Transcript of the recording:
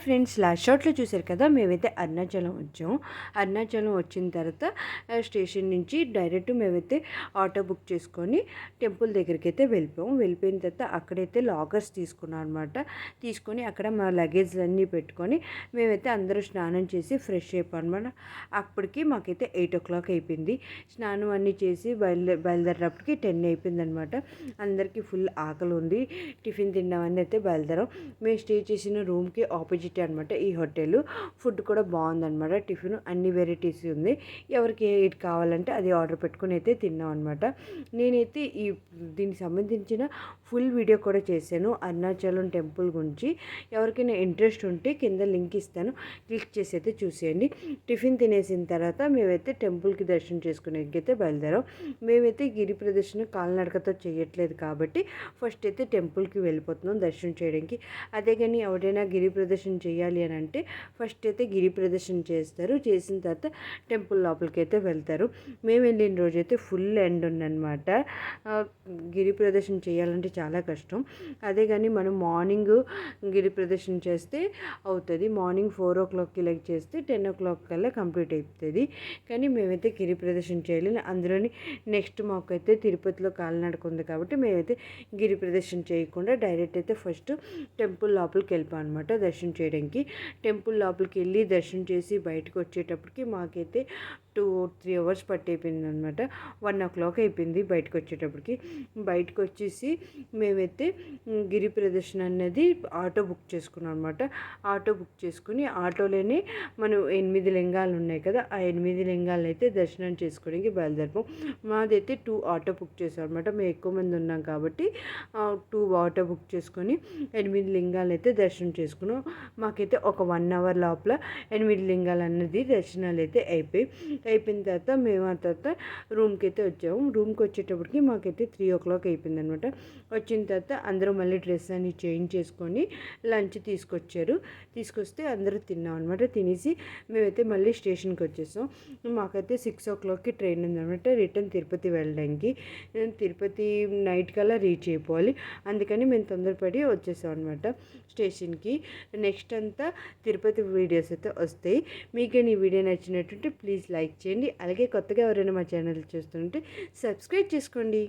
Friends, last షాట్లో చూశారు కదా, మేమైతే అరుణాచలం వచ్చాము. అరుణాచలం వచ్చిన తర్వాత స్టేషన్ నుంచి డైరెక్ట్ మేమైతే ఆటో బుక్ చేసుకొని టెంపుల్ దగ్గరికి అయితే వెళ్ళిపోయాము. వెళ్ళిపోయిన తర్వాత అక్కడైతే లాకర్స్ తీసుకున్నాం అనమాట. తీసుకొని అక్కడ మా లగేజ్ అన్నీ పెట్టుకొని మేమైతే అందరూ స్నానం చేసి ఫ్రెష్ అయిపోయాం అనమాట. అప్పటికి మాకైతే 8 o'clock అయిపోయింది. స్నానం అన్నీ చేసి బయలుదేరేటప్పటికి 10 అయిపోయింది అనమాట. అందరికీ ఫుల్ ఆకలి ఉంది. టిఫిన్ తిన్నామని అయితే బయలుదేరాం. మేము స్టే చేసిన రూమ్కి ఆపోజిట్ అనమాట ఈ హోటల్. ఫుడ్ కూడా బాగుందన్నమాట. టిఫిన్ అన్ని వెరైటీస్ ఉంది. ఎవరికి ఏది కావాలంటే అది ఆర్డర్ పెట్టుకుని అయితే తిన్నాం అనమాట. నేనైతే దీనికి సంబంధించిన ఫుల్ వీడియో కూడా చేశాను అరుణాచలం టెంపుల్ గురించి. ఎవరికైనా ఇంట్రెస్ట్ ఉంటే కింద లింక్ ఇస్తాను, క్లిక్ చేసి అయితే చూసేయండి. టిఫిన్ తినేసిన తర్వాత మేమైతే టెంపుల్కి దర్శనం చేసుకునేకైతే బయలుదేరాం. మేమైతే గిరి ప్రదర్శన కాలినడకతో చేయట్లేదు కాబట్టి ఫస్ట్ అయితే టెంపుల్కి వెళ్ళిపోతున్నాం దర్శనం చేయడానికి. అదే కానీ ఎవరైనా గిరి ప్రదర్శన చేయాలి అని అంటే ఫస్ట్ అయితే గిరి ప్రదర్శన చేస్తారు. చేసిన తర్వాత టెంపుల్ లోపలికి అయితే వెళ్తారు. మేము వెళ్ళిన రోజైతే ఫుల్ ఎండ్ ఉందన్నమాట. గిరి ప్రదర్శన చేయాలంటే చాలా కష్టం. అదే కానీ మనం మార్నింగ్ గిరి ప్రదర్శన చేస్తే అవుతుంది. మార్నింగ్ 4 o'clockకి లెగ్ చేస్తే 10 o'clock కల్లా కంప్లీట్ అవుతుంది. కానీ మేమైతే గిరి ప్రదర్శన చేయలేము. అందులోని నెక్స్ట్ మాకైతే తిరుపతిలో కాలినడక ఉంది కాబట్టి మేమైతే గిరి ప్రదర్శన చేయకుండా డైరెక్ట్ అయితే ఫస్ట్ టెంపుల్ లోపలికి వెళ్ళిపోయాం అనమాట దర్శనం చేయడానికి. టెంపుల్ లోపలికి వెళ్ళి దర్శనం చేసి బయటకు వచ్చేటప్పటికి మాకైతే 2-3 hours పట్టయిపోయింది అనమాట. 1 o'clock అయిపోయింది బయటకు వచ్చేటప్పటికి. బయటకు వచ్చేసి మేమైతే గిరి ప్రదర్శన అనేది ఆటో బుక్ చేసుకున్నాం అనమాట. ఆటో బుక్ చేసుకుని ఆటోలోనే మనం 8 లింగాలు ఉన్నాయి కదా, ఆ 8 లింగాలను అయితే దర్శనం చేసుకోవడానికి బయలుదేరిపోం. మాదైతే 2 ఆటో బుక్ చేసాం అనమాట. మేము ఎక్కువ మంది ఉన్నాం కాబట్టి 2 ఆటో బుక్ చేసుకొని 8 లింగాలు అయితే దర్శనం చేసుకున్నాం. మాకైతే ఒక 1 hour లోపల 8 లింగాలు అన్నది దర్శనాలు అయితే అయిపోయిన తర్వాత మేము ఆ తర్వాత రూమ్కి అయితే వచ్చాము. రూమ్కి వచ్చేటప్పటికి మాకైతే 3 o'clock అయిపోయింది అనమాట. వచ్చిన తర్వాత అందరూ మళ్ళీ డ్రెస్ అన్ని చేంజ్ చేసుకొని లంచ్ తీసుకొస్తే అందరూ తిన్నాం అనమాట. తినేసి మేమైతే మళ్ళీ స్టేషన్కి వచ్చేసాం. మాకైతే 6 o'clockకి ట్రైన్ ఉందన్నమాట రిటర్న్ తిరుపతి వెళ్ళడానికి. తిరుపతి నైట్ కల్లా రీచ్ అయిపోవాలి. అందుకని మేము తొందరపడి వచ్చేసాం అనమాట స్టేషన్కి. నెక్స్ట్ అంతా తిరుపతి వీడియోస్ అయితే వస్తాయి. మీకు ఈ వీడియో నచ్చినట్టుంటే ప్లీజ్ లైక్ చేయండి. అలాగే కొత్తగా ఎవరైనా మా ఛానల్ చూస్తుంటే సబ్స్క్రైబ్ చేసుకోండి.